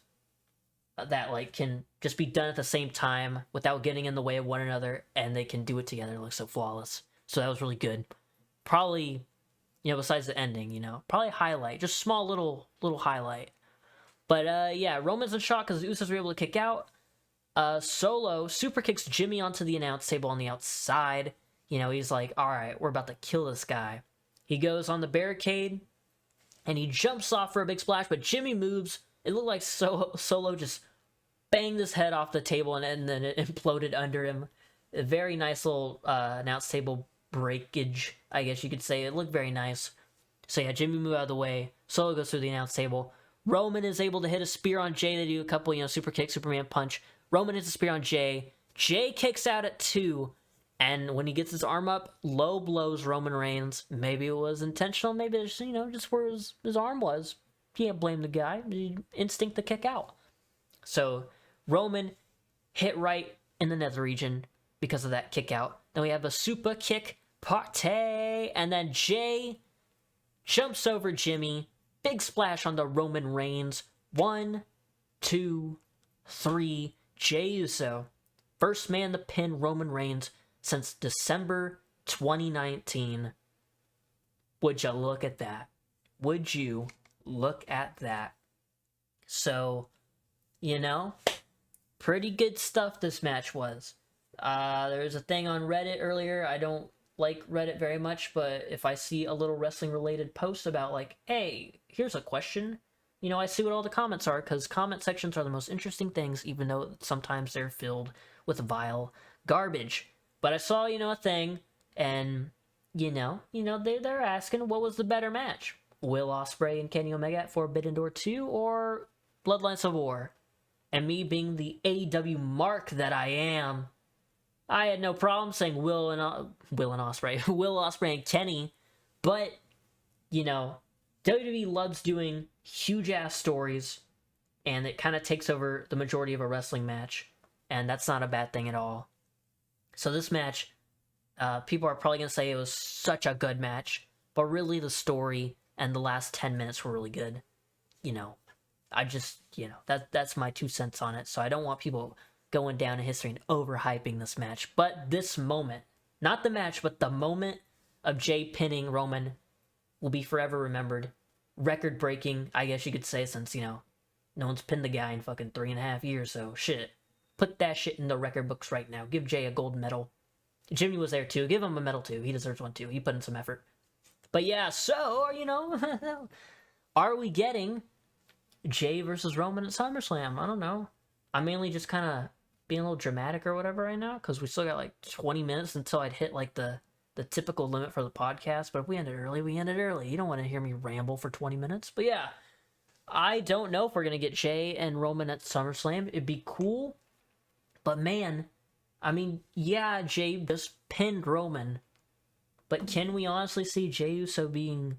that like can just be done at the same time without getting in the way of one another, and they can do it together. It looks so flawless. So that was really good. Probably, you know, besides the ending, you know, probably highlight, just small little highlight. But yeah, Roman's in shock because the Usos were able to kick out. Solo super kicks Jimmy onto the announce table on the outside. You know, he's like, all right, we're about to kill this guy. He goes on the barricade and he jumps off for a big splash, but Jimmy moves. It looked like Solo just banged his head off the table and then it imploded under him. A very nice little announce table breakage, I guess you could say. It looked very nice. So yeah, Jimmy moved out of the way. Solo goes through the announce table. Roman is able to hit a spear on Jay. They do a couple, you know, super kick, Superman punch. Roman hits a spear on Jay. Jay kicks out at 2. And when he gets his arm up, low blows Roman Reigns. Maybe it was intentional. Maybe it's, you know, just where his arm was. Can't blame the guy. Instinct to kick out. So Roman hit right in the nether region because of that kick out. Then we have a super kick party. And then Jay jumps over Jimmy big splash on the Roman Reigns. 1, 2, 3. Jey Uso, first man to pin Roman Reigns since December 2019. Would you look at that? Would you look at that? So, pretty good stuff this match was. There was a thing on Reddit earlier. I don't like Reddit very much, but if I see a little wrestling related post about like, hey, here's a question, I see what all the comments are, because comment sections are the most interesting things, even though sometimes they're filled with vile garbage. But I saw, a thing, and they're asking what was the better match, Will Ospreay and Kenny Omega at Forbidden Door 2 or Bloodline Civil War? And me being the AEW mark that I am, I had no problem saying Will Ospreay and Kenny, but WWE loves doing huge ass stories, and it kind of takes over the majority of a wrestling match, and that's not a bad thing at all. So this match, people are probably gonna say it was such a good match, but really the story and the last 10 minutes were really good. I just, that's my 2 cents on it. So I don't want people going down in history and overhyping this match. But this moment, not the match, but the moment of Jey pinning Roman will be forever remembered. Record breaking, I guess you could say, since, no one's pinned the guy in fucking 3.5 years. So shit, put that shit in the record books right now. Give Jey a gold medal. Jimmy was there too. Give him a medal too. He deserves one too. He put in some effort. But yeah, so, are we getting Jey versus Roman at SummerSlam? I don't know. I'm mainly just kind of being a little dramatic or whatever right now, because we still got like 20 minutes until I'd hit like the typical limit for the podcast. But if we ended early, we ended early. You don't want to hear me ramble for 20 minutes. But yeah, I don't know if we're going to get Jey and Roman at SummerSlam. It'd be cool. But man, yeah, Jey just pinned Roman. But can we honestly see Jey Uso being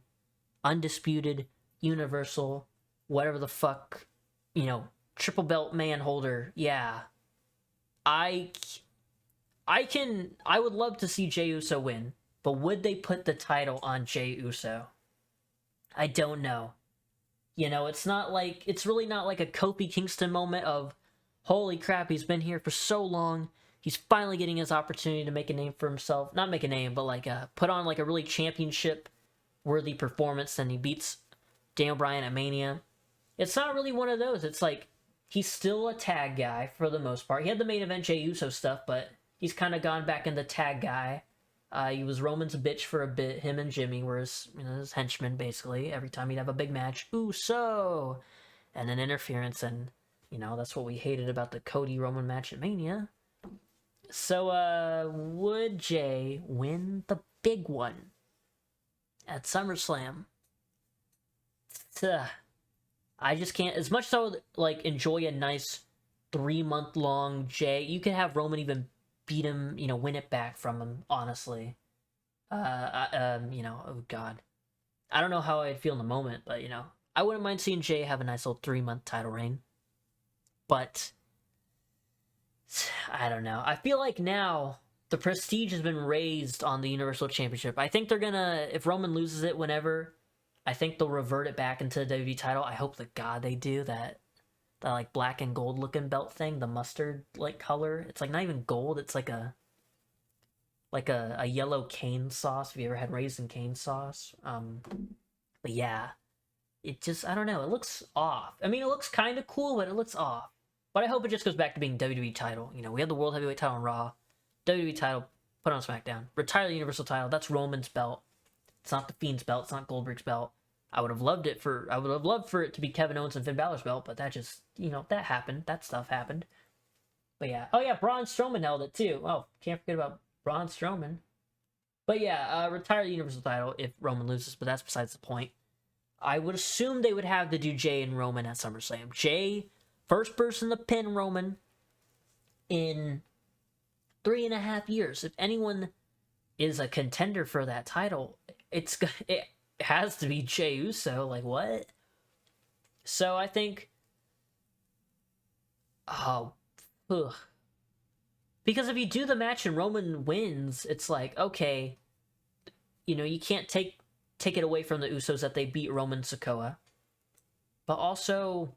undisputed, universal, whatever the fuck, triple belt man holder? Yeah. I would love to see Jey Uso win, but would they put the title on Jey Uso? I don't know. It's really not like a Kofi Kingston moment of, holy crap, he's been here for so long. He's finally getting his opportunity to make a name for himself. Not make a name, but put on a really championship-worthy performance, and he beats Daniel Bryan at Mania. It's not really one of those. It's he's still a tag guy for the most part. He had the main event Jey Uso stuff, but he's kind of gone back into tag guy. He was Roman's bitch for a bit. Him and Jimmy were his henchmen, basically. Every time he'd have a big match, Uso! And then interference, and, that's what we hated about the Cody Roman match at Mania. So, would Jey win the big one at SummerSlam? I just can't. As much as I would, enjoy a nice 3-month-long Jey, you could have Roman even beat him, win it back from him, honestly. Oh god. I don't know how I'd feel in the moment, but, I wouldn't mind seeing Jey have a nice little 3-month title reign. But I don't know. I feel like now the prestige has been raised on the Universal Championship. I think they're gonna, if Roman loses it whenever, I think they'll revert it back into the WWE title. I hope to God they do that. That black and gold looking belt thing, the mustard color. It's not even gold. It's like a yellow cane sauce. Have you ever had raisin cane sauce? But yeah, it just, I don't know. It looks off. It looks kind of cool, but it looks off. But I hope it just goes back to being WWE title. We had the World Heavyweight title on Raw. WWE title, put on SmackDown. Retire the Universal title. That's Roman's belt. It's not the Fiend's belt. It's not Goldberg's belt. I would have loved for it to be Kevin Owens and Finn Balor's belt, but that just, that happened. That stuff happened. But yeah. Oh yeah, Braun Strowman held it too. Oh, can't forget about Braun Strowman. But yeah, retire the Universal title if Roman loses, but that's besides the point. I would assume they would have to do Jey and Roman at SummerSlam. Jey, first person to pin Roman in 3.5 years. If anyone is a contender for that title, it has to be Jey Uso. What? So I think, because if you do the match and Roman wins, it's okay, you can't take it away from the Usos that they beat Roman Sikoa. But also,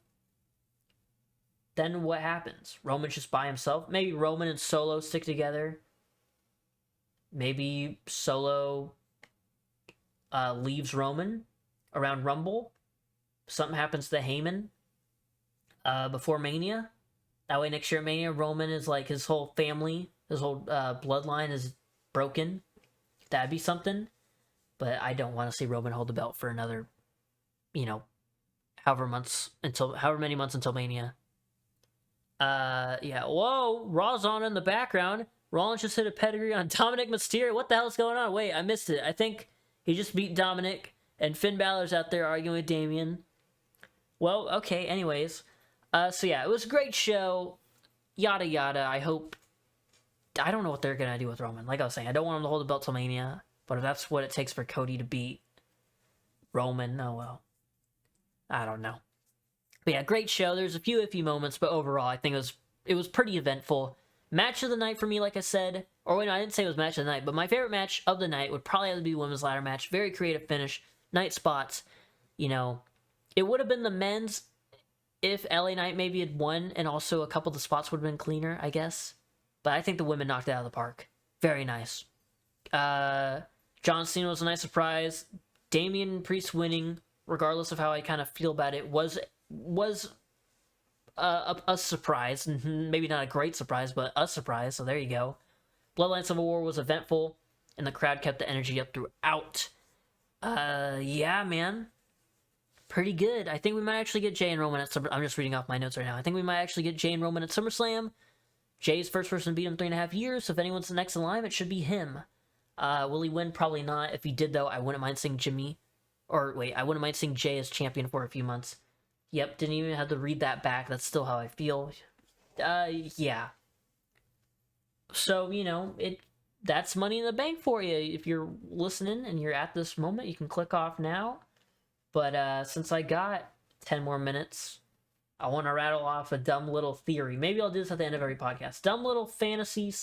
then what happens? Roman's just by himself? Maybe Roman and Solo stick together. Maybe Solo leaves Roman around Rumble. Something happens to Heyman before Mania. That way next year at Mania, Roman is like, his whole family, his whole bloodline is broken. That'd be something. But I don't want to see Roman hold the belt for another, however many months until Mania. Yeah. Whoa, Raw's on in the background. Rollins just hit a pedigree on Dominic Mysterio. What the hell's going on? Wait, I missed it. I think he just beat Dominic, and Finn Balor's out there arguing with Damian. Well, okay, anyways. So yeah, it was a great show. Yada yada. I don't know what they're gonna do with Roman. Like I was saying, I don't want him to hold the belt till Mania, but if that's what it takes for Cody to beat Roman, oh well. I don't know. But yeah, great show. There's a few iffy moments, but overall, I think it was pretty eventful. Match of the night for me, like I said. Or wait, no, I didn't say it was match of the night, but my favorite match of the night would probably have to be the women's ladder match. Very creative finish. Night spots. It would have been the men's if LA Knight maybe had won, and also a couple of the spots would have been cleaner, I guess. But I think the women knocked it out of the park. Very nice. John Cena was a nice surprise. Damian Priest winning, regardless of how I kind of feel about it, was a surprise. Maybe not a great surprise, but a surprise. So there you go. Bloodline Civil War was eventful, and the crowd kept the energy up throughout. Yeah, man. Pretty good. I think we might actually get Jay and Roman at SummerSlam. I'm just reading off my notes right now. I think we might actually get Jay and Roman at SummerSlam. Jay's first person to beat him 3.5 years, so if anyone's the next in line, it should be him. Will he win? Probably not. If he did, though, I wouldn't mind seeing I wouldn't mind seeing Jay as champion for a few months. Yep, didn't even have to read that back. That's still how I feel. Yeah. So, that's Money in the Bank for you. If you're listening and you're at this moment, you can click off now. But since I got 10 more minutes, I want to rattle off a dumb little theory. Maybe I'll do this at the end of every podcast. Dumb little fantasy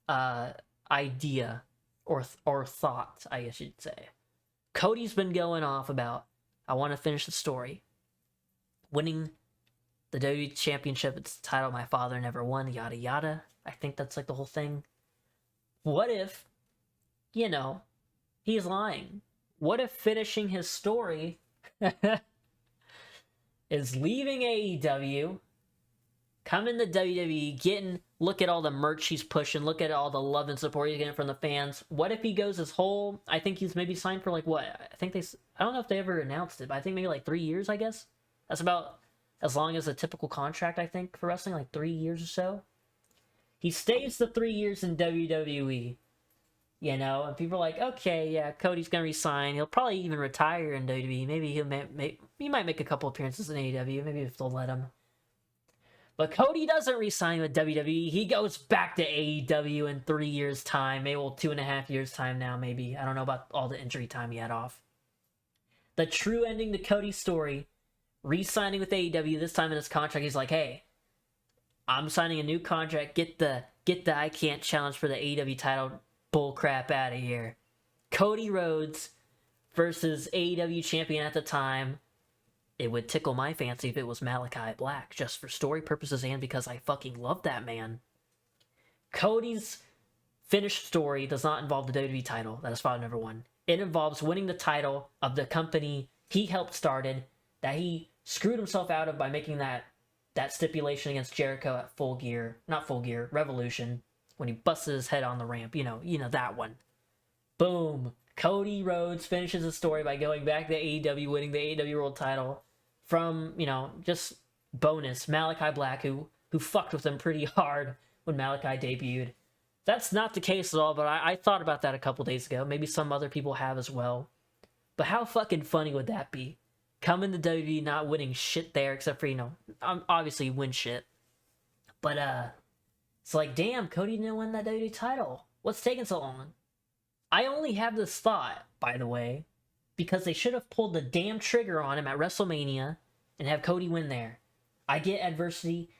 / idea or thought, I guess you'd say. Cody's been going off about, I want to finish the story. Winning the WWE Championship, it's the title my father never won, yada yada. I think that's like the whole thing. What if, he's lying? What if finishing his story is leaving AEW, coming to WWE, look at all the merch he's pushing, look at all the love and support he's getting from the fans. What if he goes his whole, I think he's maybe signed for I don't know if they ever announced it, but I think maybe 3 years, I guess. That's about as long as a typical contract, I think, for wrestling, 3 years or so. He stays the 3 years in WWE. And people are like, okay, yeah, Cody's gonna resign. He'll probably even retire in WWE. Maybe he might make a couple appearances in AEW. Maybe if they'll let him. But Cody doesn't resign with WWE. He goes back to AEW in 3 years' time. Maybe 2.5 years' time now, maybe. I don't know about all the injury time he had off. The true ending to Cody's story, re-signing with AEW, this time in his contract, he's like, hey, I'm signing a new contract. Get the I Can't challenge for the AEW title bullcrap out of here. Cody Rhodes versus AEW champion at the time. It would tickle my fancy if it was Malachi Black, just for story purposes and because I fucking love that man. Cody's finished story does not involve the WWE title that his father never won. It involves winning the title of the company he helped started, that he screwed himself out of by making that stipulation against Jericho at Revolution, when he busted his head on the ramp. You know that one. Boom. Cody Rhodes finishes his story by going back to AEW, winning the AEW World title from, just bonus Malachi Black, who fucked with him pretty hard when Malachi debuted. That's not the case at all, but I thought about that a couple days ago. Maybe some other people have as well. But how fucking funny would that be? Coming to WWE, not winning shit there, except for, obviously win shit. But, it's like, damn, Cody didn't win that WWE title. What's taking so long? I only have this thought, by the way, because they should have pulled the damn trigger on him at WrestleMania and have Cody win there. I get adversity.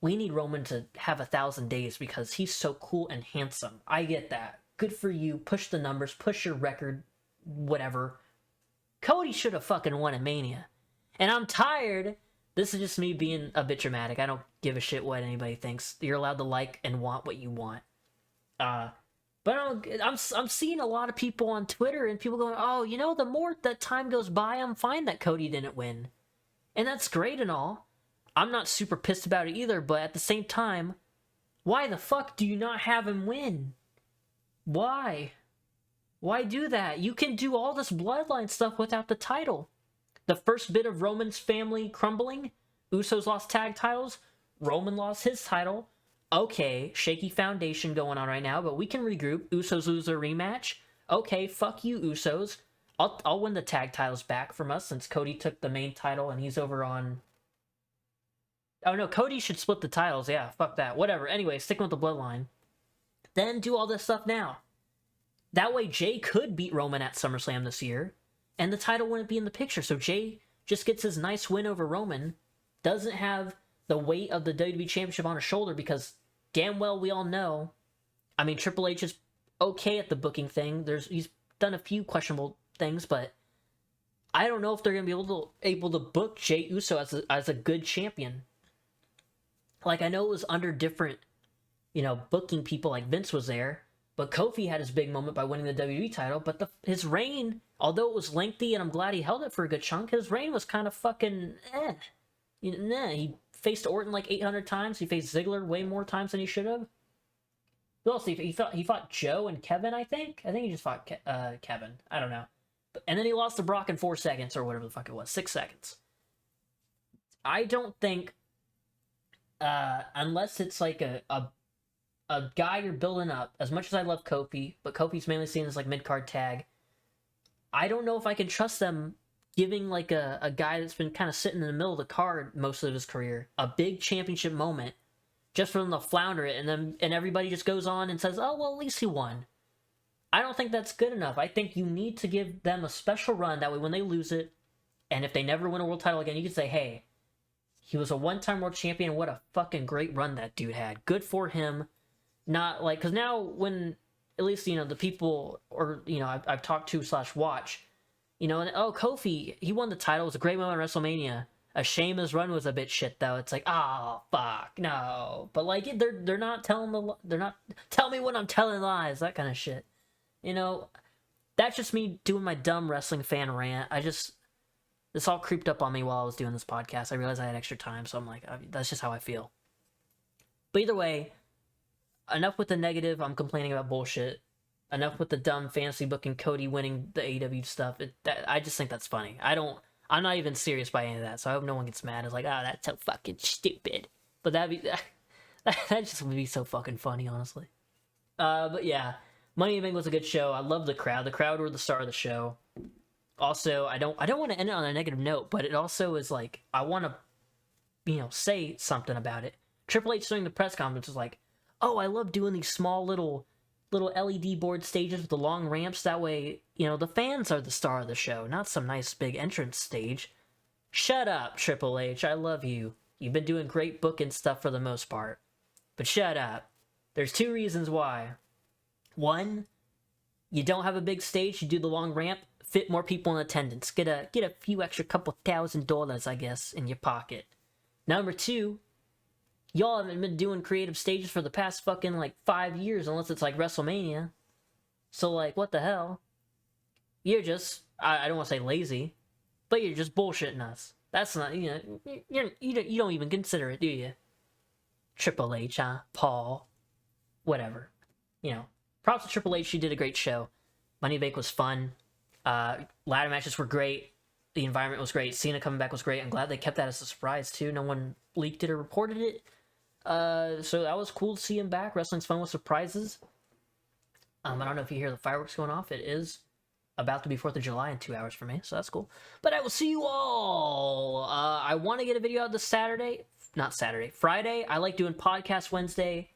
We need Roman to have 1,000 days because he's so cool and handsome. I get that. Good for you. Push the numbers. Push your record. Whatever. Cody should have fucking won at Mania. And I'm tired. This is just me being a bit dramatic. I don't give a shit what anybody thinks. You're allowed to like and want what you want. But I'm seeing a lot of people on Twitter and people going, oh, you know, the more that time goes by, I'm fine that Cody didn't win. And that's great and all. I'm not super pissed about it either, but at the same time, why the fuck do you not have him win? Why? Why do that? You can do all this bloodline stuff without the title. The first bit of Roman's family crumbling, Usos lost tag titles, Roman lost his title. Okay, shaky foundation going on right now, but we can regroup. Usos lose their rematch. Okay, fuck you, Usos. I'll win the tag titles back from us since Cody took the main title and he's over on... Oh no, Cody should split the titles. Yeah, fuck that. Whatever. Anyway, sticking with the bloodline. Then do all this stuff now. That way Jay could beat Roman at SummerSlam this year, and the title wouldn't be in the picture. So Jay just gets his nice win over Roman, doesn't have the weight of the WWE Championship on his shoulder because damn well we all know, I mean, Triple H is okay at the booking thing. He's done a few questionable things, but I don't know if they're going to be able to book Jey Uso as a good champion. Like, I know it was under different, booking people, like Vince was there, but Kofi had his big moment by winning the WWE title, but his reign, although it was lengthy and I'm glad he held it for a good chunk, his reign was kind of fucking He faced Orton like 800 times. He faced Ziggler way more times than he should have. Who else? He fought Joe and Kevin, I think. I think he just fought Kevin. I don't know. And then he lost to Brock in 4 seconds or whatever the fuck it was. 6 seconds. I don't think, unless it's like a guy you're building up, as much as I love Kofi, but Kofi's mainly seen as like mid-card tag, I don't know if I can trust them giving like a guy that's been kind of sitting in the middle of the card most of his career a big championship moment just for them to flounder it, and everybody just goes on and says, oh, well, at least he won. I don't think that's good enough. I think you need to give them a special run, that way when they lose it, and if they never win a world title again, you can say, hey, he was a one-time world champion, what a fucking great run that dude had. Good for him. Not like, because now when, at least, the people, or, I've talked to / watch, and, oh, Kofi, he won the title. It was a great moment at WrestleMania. A shame his run was a bit shit, though. It's like, oh, fuck, no. But, like, they're not telling tell me when I'm telling lies, that kind of shit. That's just me doing my dumb wrestling fan rant. This all creeped up on me while I was doing this podcast. I realized I had extra time, so I'm like, that's just how I feel. But either way, enough with the negative. I'm complaining about bullshit. Enough with the dumb fantasy booking Cody winning the AEW stuff. I just think that's funny. I'm not even serious by any of that, so I hope no one gets mad. It's like, oh, that's so fucking stupid. But that just would be so fucking funny, honestly. But yeah, Money in the Bank was a good show. I love the crowd. The crowd were the star of the show. Also, I don't want to end it on a negative note, but it also is like, I want to, say something about it. Triple H during the press conference was like, oh, I love doing these small little LED board stages with the long ramps. That way, the fans are the star of the show, not some nice big entrance stage. Shut up, Triple H. I love you. You've been doing great booking stuff for the most part. But shut up. There's 2 reasons why. 1, you don't have a big stage. You do the long ramp. Fit more people in attendance. Get a few extra couple $1,000, I guess, in your pocket. Number 2, y'all haven't been doing creative stages for the past fucking, 5 years, unless it's, WrestleMania. So, what the hell? You're just, I don't want to say lazy, but you're just bullshitting us. That's not, you don't even consider it, do you? Triple H, huh? Paul. Whatever. Props to Triple H, she did a great show. Money in the Bank was fun. Ladder matches were great. The environment was great. Cena coming back was great. I'm glad they kept that as a surprise, too. No one leaked it or reported it. So that was cool to see him back. Wrestling's fun with surprises. I don't know if you hear the fireworks going off. It is about to be 4th of July in 2 hours for me, so that's cool. But I will see you all. I want to get a video out this Friday. I like doing podcast Wednesday.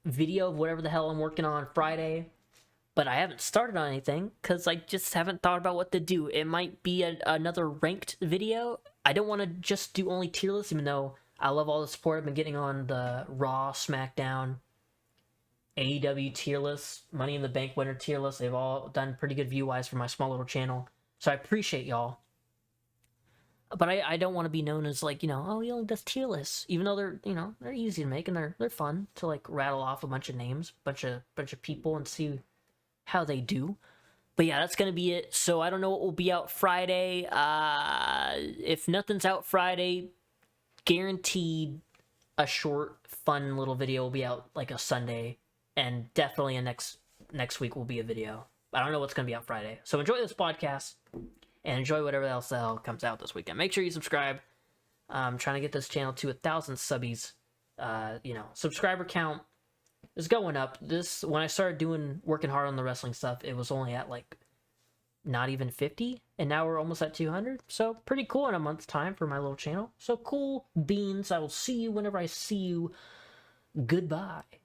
Video of whatever the hell I'm working on Friday. But I haven't started on anything because I just haven't thought about what to do. It might be another ranked video. I don't want to just do only tier lists, even though I love all the support I've been getting on the Raw, SmackDown, AEW tier lists, Money in the Bank winner tier lists. They've all done pretty good view-wise for my small little channel. So I appreciate y'all. But I don't want to be known as like, oh, he only does tier lists, even though they're, they're easy to make and they're fun to like rattle off a bunch of names, bunch of people and see how they do. But yeah, that's gonna be it. So I don't know what will be out Friday. If nothing's out Friday, guaranteed a short, fun little video will be out like a Sunday, and definitely next week will be a video. I don't know what's gonna be out Friday. So enjoy this podcast and enjoy whatever else the hell comes out this weekend. Make sure you subscribe. I'm trying to get this channel to 1,000 subbies. Subscriber count is going up. When I started working hard on the wrestling stuff, it was only at like not even 50, and now we're almost at 200. So pretty cool in a month's time for my little channel. So cool beans. I will see you whenever I see you. Goodbye.